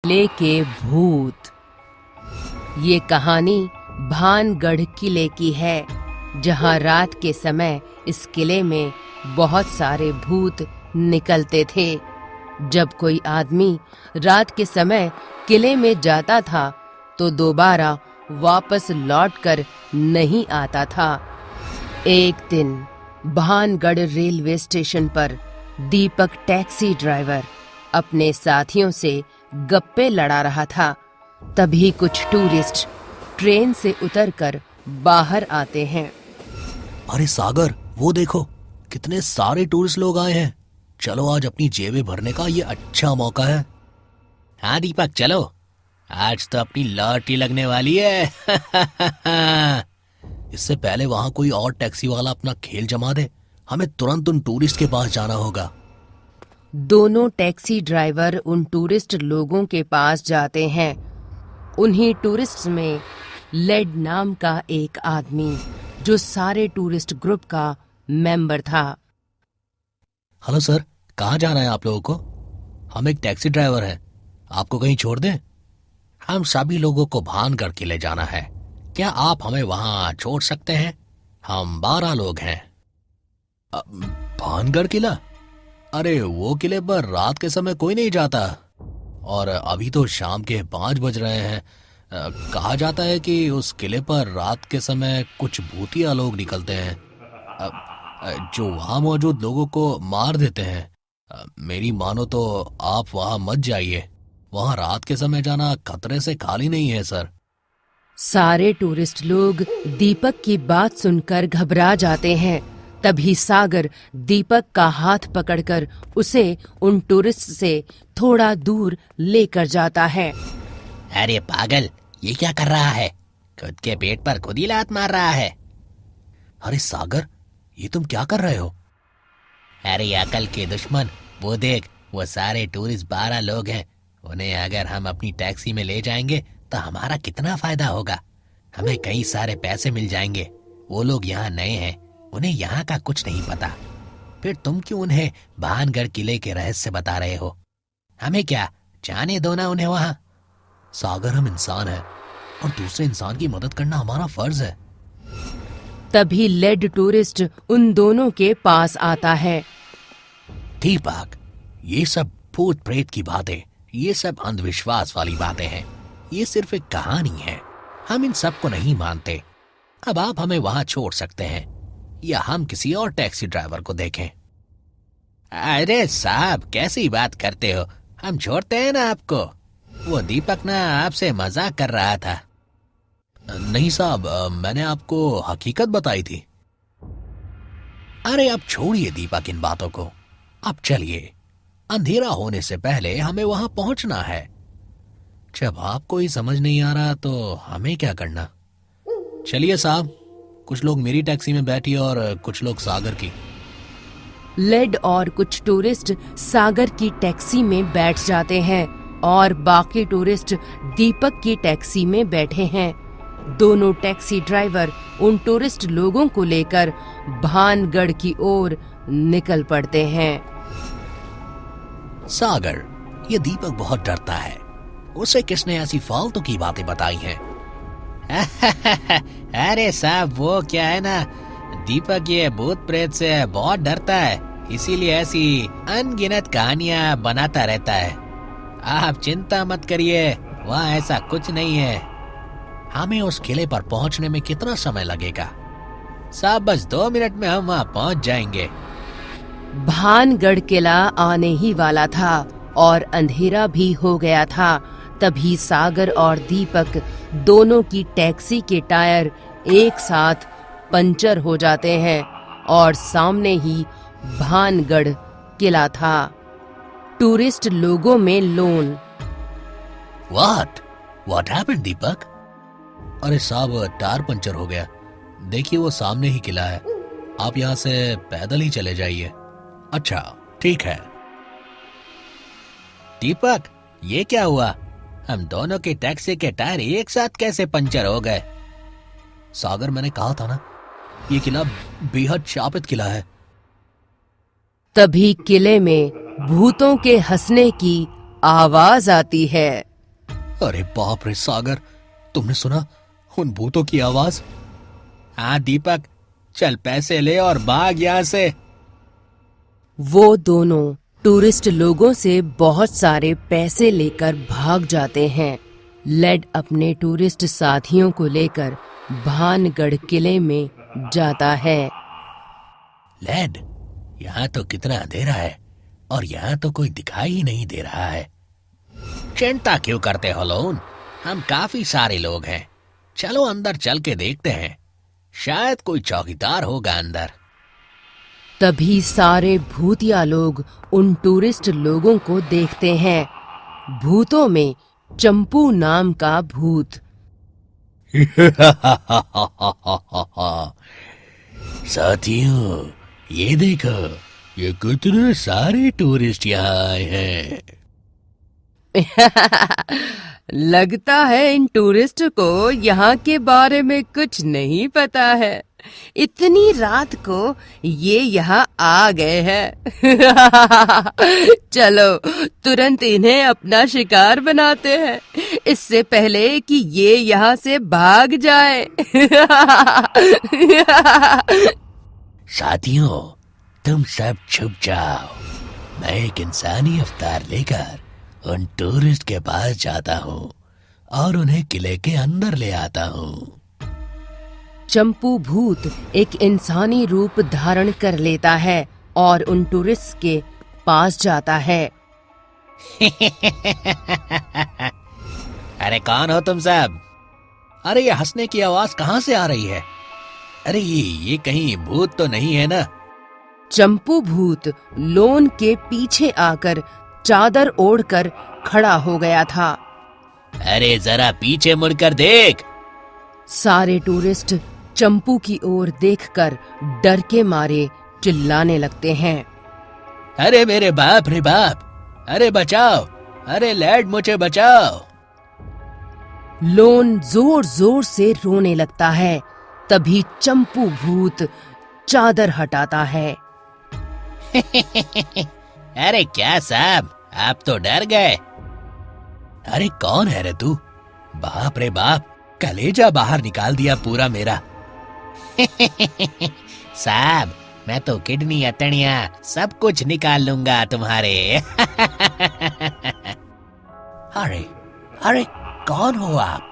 किले के भूत। ये कहानी भानगढ़ किले की है, जहां रात के समय इस किले में बहुत सारे भूत निकलते थे। जब कोई आदमी रात के समय किले में जाता था तो दोबारा वापस लौटकर नहीं आता था। एक दिन भानगढ़ रेलवे स्टेशन पर दीपक टैक्सी ड्राइवर अपने साथियों से गप्पे लड़ा रहा था। तभी कुछ टूरिस्ट ट्रेन से उतरकर बाहर आते हैं। अरे सागर, वो देखो कितने सारे टूरिस्ट लोग आए हैं। चलो आज अपनी जेबें भरने का ये अच्छा मौका है। हाँ दीपक, चलो आज तो अपनी लॉटरी लगने वाली है। इससे पहले वहां कोई और टैक्सी वाला अपना खेल जमा दे, हमें तुरंत उन टूरिस्ट के पास जाना होगा। दोनों टैक्सी ड्राइवर उन टूरिस्ट लोगों के पास जाते हैं। उन्हीं टूरिस्ट में लेड नाम का एक आदमी, जो सारे टूरिस्ट ग्रुप का मेंबर था। हेलो सर, कहाँ जाना है आप लोगों को? हम एक टैक्सी ड्राइवर हैं, आपको कहीं छोड़ दें? हम सभी लोगों को भानगढ़ किले जाना है, क्या आप हमें वहां छोड़ सकते हैं? हम 12 लोग हैं। भानगढ़ किला? अरे वो किले पर रात के समय कोई नहीं जाता, और अभी तो शाम के 5 बज रहे हैं। कहा जाता है कि उस किले पर रात के समय कुछ भूतिया लोग निकलते हैं, जो वहां मौजूद लोगों को मार देते हैं। मेरी मानो तो आप वहां मत जाइए, वहां रात के समय जाना खतरे से खाली नहीं है सर। सारे टूरिस्ट लोग दीपक की बात सुनकर घबरा जाते हैं। तभी सागर दीपक का हाथ पकड़कर उसे उन टूरिस्ट से थोड़ा दूर लेकर जाता है। अरे पागल, ये क्या कर रहा है? खुद के पेट पर खुद ही लात मार रहा है। अरे सागर, ये तुम क्या कर रहे हो? अरे अकल के दुश्मन, वो देख, वो सारे टूरिस्ट 12 लोग हैं। उन्हें अगर हम अपनी टैक्सी में ले जाएंगे तो हमारा कितना फायदा होगा। हमें कई सारे पैसे मिल जाएंगे। वो लोग यहाँ नए हैं, उन्हें यहाँ का कुछ नहीं पता। फिर तुम क्यों उन्हें भानगढ़ किले के रहस्य बता रहे हो? हमें क्या, जाने दो ना उन्हें वहां। सागर, हम इंसान हैं और दूसरे इंसान की मदद करना हमारा फर्ज है। तभी लेड टूरिस्ट उन दोनों के पास आता है। दीपक, ये सब भूत प्रेत की बातें, ये सब अंधविश्वास वाली बातें हैं। ये सिर्फ एक कहानी है, हम इन सब को नहीं मानते। अब आप हमें वहां छोड़ सकते हैं, या हम किसी और टैक्सी ड्राइवर को देखें। अरे साहब, कैसी बात करते हो? हम छोड़ते हैं ना आपको। वो दीपक ना आपसे मजाक कर रहा था। नहीं साहब, मैंने आपको हकीकत बताई थी। अरे अब छोड़िए दीपक इन बातों को, अब चलिए, अंधेरा होने से पहले हमें वहां पहुंचना है। जब आपको ही समझ नहीं आ रहा तो हमें क्या करना। चलिए साहब, कुछ लोग मेरी टैक्सी में बैठिए और कुछ लोग सागर की। लेड और कुछ टूरिस्ट सागर की टैक्सी में बैठ जाते हैं और बाकी टूरिस्ट दीपक की टैक्सी में बैठे हैं। दोनों टैक्सी ड्राइवर उन टूरिस्ट लोगों को लेकर भानगढ़ की ओर निकल पड़ते हैं। सागर, ये दीपक बहुत डरता है, उसे किसने ऐसी फालतू की बातें बताई हैं? अरे साहब, वो क्या है ना, दीपक ये भूत प्रेत से बहुत डरता है, इसीलिए ऐसी अनगिनत कहानियां बनाता रहता है। आप चिंता मत करिए, वहाँ ऐसा कुछ नहीं है। हमें उस किले पर पहुँचने में कितना समय लगेगा? साहब, बस 2 मिनट में हम वहाँ पहुँच जाएंगे। भानगढ़ किला आने ही वाला था और अंधेरा भी हो गया था। तभी सागर और दीपक दोनों की टैक्सी के टायर एक साथ पंचर हो जाते हैं और सामने ही भानगढ़ किला था। टूरिस्ट लोगों में लोन। What happened, दीपक? अरे साहब, टायर पंचर हो गया। देखिए वो सामने ही किला है, आप यहाँ से पैदल ही चले जाइए। अच्छा ठीक है। दीपक, ये क्या हुआ? हम दोनों के टैक्सी के टायर एक साथ कैसे पंचर हो गए? सागर, मैंने कहा था ना, ये किला बेहद शापित किला है। तभी किले में भूतों के हंसने की आवाज आती है। अरे बाप रे सागर, तुमने सुना उन भूतों की आवाज? हाँ दीपक, चल पैसे ले और भाग यहां से। वो दोनों टूरिस्ट लोगों से बहुत सारे पैसे लेकर भाग जाते हैं। लेड अपने टूरिस्ट साथियों को लेकर भानगढ़ किले में जाता है। लेड, यहाँ तो कितना अंधेरा है और यहाँ तो कोई दिखाई ही नहीं दे रहा है। चिंता क्यों करते हो लोन, हम काफी सारे लोग हैं। चलो अंदर चल के देखते हैं, शायद कोई चौकीदार होगा अंदर। तभी सारे भूतिया लोग उन टूरिस्ट लोगों को देखते हैं। भूतों में चंपू नाम का भूत। साथियों, ये देखो, ये कितने सारे टूरिस्ट यहाँ आए हैं। लगता है इन टूरिस्ट को यहाँ के बारे में कुछ नहीं पता है। इतनी रात को ये यहाँ आ गए हैं। चलो तुरंत इन्हें अपना शिकार बनाते हैं, इससे पहले कि ये यहाँ से भाग जाए। साथियों, तुम सब छुप जाओ। मैं एक इंसानी अवतार लेकर उन टूरिस्ट के पास जाता हूँ और उन्हें किले के अंदर ले आता हूँ। चंपू भूत एक इंसानी रूप धारण कर लेता है और उन टूरिस्ट के पास जाता है। अरे कौन हो तुम सब? अरे ये हंसने की आवाज कहाँ से आ रही है? अरे ये कहीं भूत तो नहीं है ना? चंपू भूत लोन के पीछे आकर चादर ओढ़कर खड़ा हो गया था। अरे जरा पीछे मुड़कर देख। सारे टूरिस्ट चंपू की ओर देखकर डर के मारे चिल्लाने लगते हैं। अरे मेरे बाप रे बाप, अरे बचाओ, अरे लेड मुझे बचाओ। लोन जोर जोर से रोने लगता है। तभी चंपू भूत चादर हटाता है। अरे क्या साहब, आप तो डर गए। अरे कौन है रे तू? बाप रे बाप, कलेजा बाहर निकाल दिया पूरा मेरा। साहब, मैं तो किडनी अतड़ियां सब कुछ निकाल लूंगा तुम्हारे। अरे अरे कौन हो आप?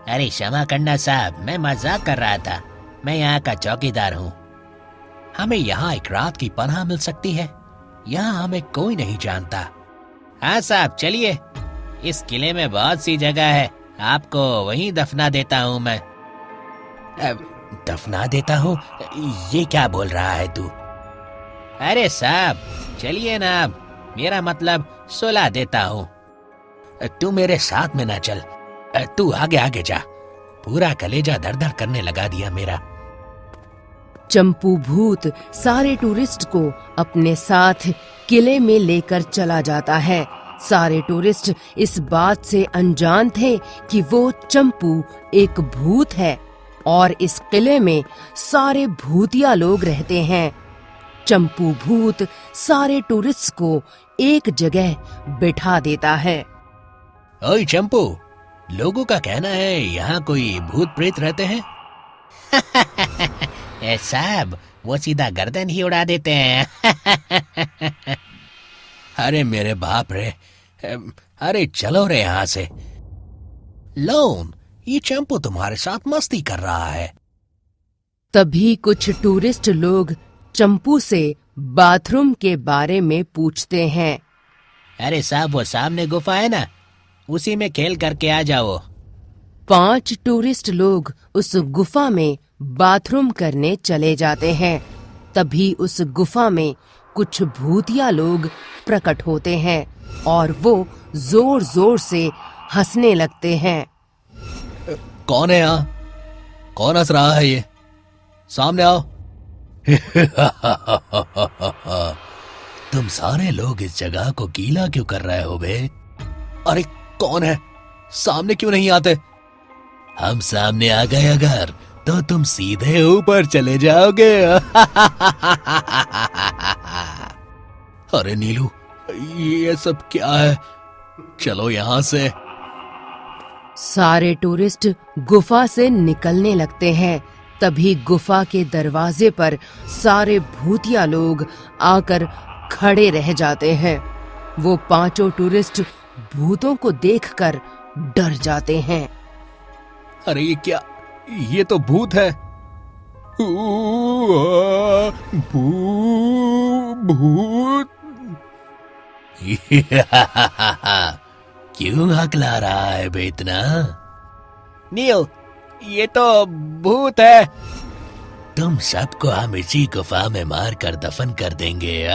अरे क्षमा करना साहब, मैं मजाक कर रहा था। मैं यहाँ का चौकीदार हूँ। हमें यहाँ एक रात की पनाह मिल सकती है? यहाँ हमें कोई नहीं जानता। हाँ साहब, चलिए, इस किले में बहुत सी जगह है, आपको वहीं दफना देता हूँ मैं। दफना देता हूँ? ये क्या बोल रहा है तू? अरे साहब चलिए ना, मेरा मतलब सुला देता हूँ। तू मेरे साथ में ना चल, तू आगे आगे जा। पूरा कलेजा दर दर करने लगा दिया मेरा। चंपू भूत सारे टूरिस्ट को अपने साथ किले में लेकर चला जाता है। सारे टूरिस्ट इस बात से अनजान थे कि वो चंपू एक भूत है और इस किले में सारे भूतिया लोग रहते हैं। चंपू भूत सारे टूरिस्ट को एक जगह बिठा देता है। ओए चंपू, लोगों का कहना है यहाँ कोई भूत प्रेत रहते हैं। साहब, वो सीधा गर्दन ही उड़ा देते हैं। अरे मेरे बाप रे, अरे चलो रे यहाँ से। लोन, ये चंपू तुम्हारे साथ मस्ती कर रहा है। तभी कुछ टूरिस्ट लोग चंपू से बाथरूम के बारे में पूछते हैं। अरे साहब, वो सामने गुफा है ना, उसी में खेल करके आ जाओ। 5 टूरिस्ट लोग उस गुफा में बाथरूम करने चले जाते हैं। तभी उस गुफा में कुछ भूतिया लोग प्रकट होते हैं और वो जोर जोर से हंसने लगते हैं। कौन है यहाँ? कौन हंस रहा है? ये सामने आओ। तुम सारे लोग इस जगह को गीला क्यों कर रहे हो बे? अरे कौन है? सामने क्यों नहीं आते? हम सामने आ गए अगर तो तुम सीधे ऊपर चले जाओगे। अरे नीलू, ये सब क्या है? चलो यहाँ से। सारे टूरिस्ट गुफा से निकलने लगते हैं। तभी गुफा के दरवाजे पर सारे भूतिया लोग आकर खड़े रह जाते हैं। वो पांचों टूरिस्ट भूतों को देखकर डर जाते हैं। अरे ये क्या, ये तो भूत है। भूत। क्यों हकला रहा है बे इतना? नील, ये तो भूत है। तुम सबको हम इसी गुफा में मार कर दफन कर देंगे।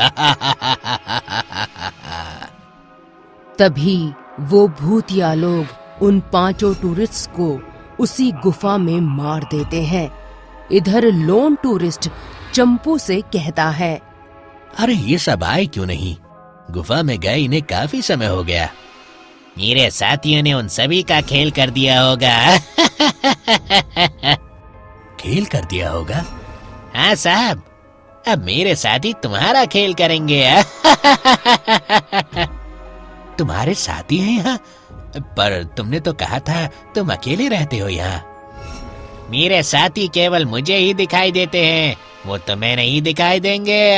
तभी वो भूतिया लोग उन पांचों टूरिस्ट्स को उसी गुफा में मार देते हैं। इधर लोन टूरिस्ट चंपू से कहता है, अरे ये सब आए क्यों नहीं? गुफा में गए इन्हें काफी समय हो गया। मेरे साथियों ने उन सभी का खेल कर दिया होगा। खेल कर दिया होगा? हाँ साहब, अब मेरे साथी तुम्हारा खेल करेंगे। तुम्हारे साथी हैं यहाँ? पर तुमने तो कहा था तुम अकेले रहते हो यहाँ। मेरे साथी केवल मुझे ही दिखाई देते हैं, वो तुम्हें नहीं दिखाई देंगे।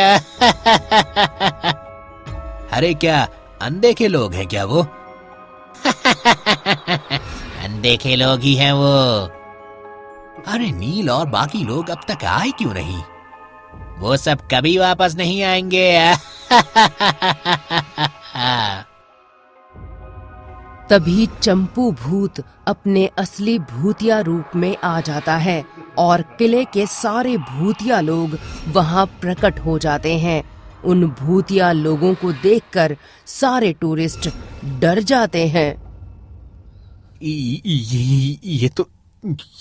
अरे क्या अनदेखे लोग हैं क्या वो? अनदेखे लोग ही हैं वो। अरे नील और बाकी लोग अब तक आए क्यों नहीं? वो सब कभी वापस नहीं आएंगे। तभी चंपू भूत अपने असली भूतिया रूप में आ जाता है और किले के सारे भूतिया लोग वहां प्रकट हो जाते हैं। उन भूतिया लोगों को देखकर सारे टूरिस्ट डर जाते हैं।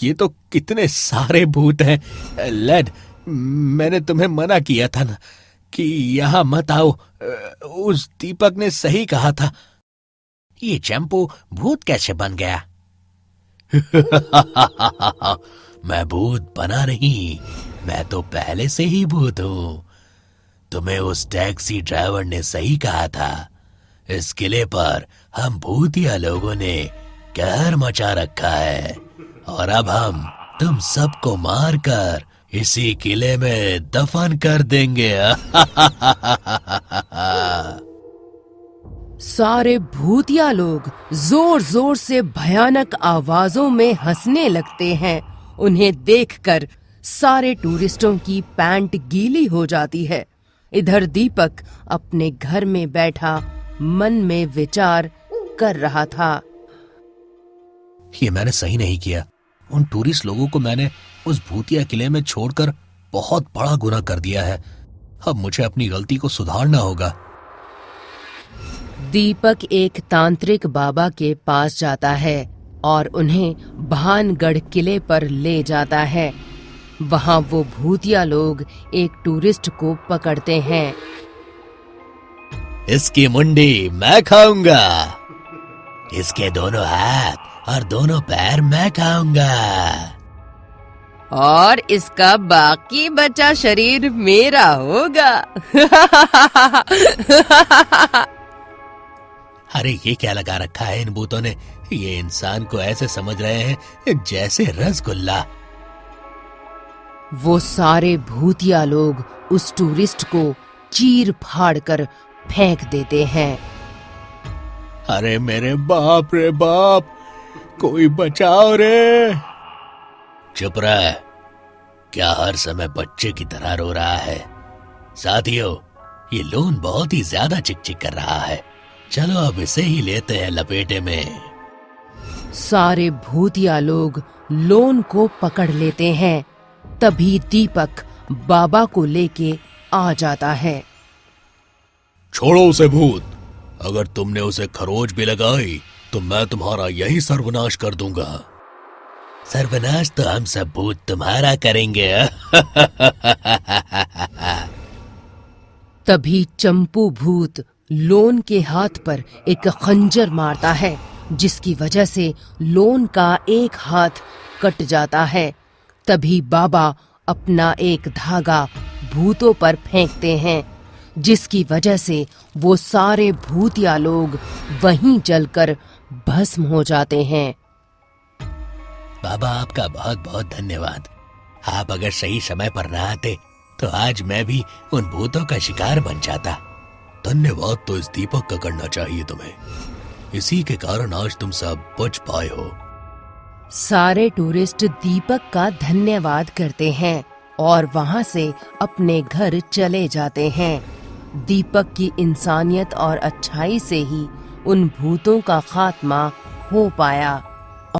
ये तो कितने सारे भूत हैं। लैड, मैंने तुम्हें मना किया था ना कि यहाँ मत आओ। उस दीपक ने सही कहा था। ये चंपू भूत कैसे बन गया? मैं भूत बना नहीं, मैं तो पहले से ही भूत हूँ। तुम्हें उस टैक्सी ड्राइवर ने सही कहा था। इस किले पर हम भूतिया लोगों ने कहर मचा रखा है और अब हम तुम सबको मारकर इसी किले में दफन कर देंगे। सारे भूतिया लोग जोर जोर से भयानक आवाजों में हंसने लगते हैं। उन्हें देखकर सारे टूरिस्टों की पैंट गीली हो जाती है। इधर दीपक अपने घर में बैठा मन में विचार कर रहा था। ये मैंने सही नहीं किया। उन टूरिस्ट लोगों को मैंने उस भूतिया किले में छोड़कर बहुत बड़ा गुनाह कर दिया है। अब मुझे अपनी गलती को सुधारना होगा। दीपक एक तांत्रिक बाबा के पास जाता है और उन्हें भानगढ़ किले पर ले जाता है। वहां वो भूतिया लोग एक टूरिस्ट को पकड़ते हैं। इसकी मुंडी मैं खाऊंगा, इसके दोनों हाथ और दोनों पैर मैं खाऊंगा, और इसका बाकी बचा शरीर मेरा होगा। अरे ये क्या लगा रखा है इन भूतों ने? ये इंसान को ऐसे समझ रहे हैं जैसे रसगुल्ला। वो सारे भूतिया लोग उस टूरिस्ट को चीर फाड़ कर फेंक देते हैं। अरे मेरे बाप रे बाप, कोई बचाओ रे। चुप रह, क्या हर समय बच्चे की तरह रो रहा है? साथियों, ये लोन बहुत ही ज्यादा चिक-चिक कर रहा है। चलो अब इसे ही लेते हैं लपेटे में। सारे भूतिया लोग लोन को पकड़ लेते हैं। तभी दीपक बाबा को लेके आ जाता है। छोड़ो उसे भूत, अगर तुमने उसे खरोच भी लगाई तो मैं तुम्हारा यही सर्वनाश कर दूंगा। सर्वनाश तो हम सब भूत तुम्हारा करेंगे। तभी चंपू भूत लोन के हाथ पर एक खंजर मारता है, जिसकी वजह से लोन का एक हाथ कट जाता है। तभी बाबा अपना एक धागा भूतों पर फेंकते हैं, जिसकी वजह से वो सारे भूतिया लोग वहीं जलकर भस्म हो जाते हैं। बाबा आपका बहुत बहुत धन्यवाद। आप अगर सही समय पर न आते तो आज मैं भी उन भूतों का शिकार बन जाता। धन्यवाद तो इस दीपक का करना चाहिए तुम्हें, इसी के कारण आज तुम सब बच पाए हो। सारे टूरिस्ट दीपक का धन्यवाद करते हैं और वहां से अपने घर चले जाते हैं। दीपक की इंसानियत और अच्छाई से ही उन भूतों का खात्मा हो पाया।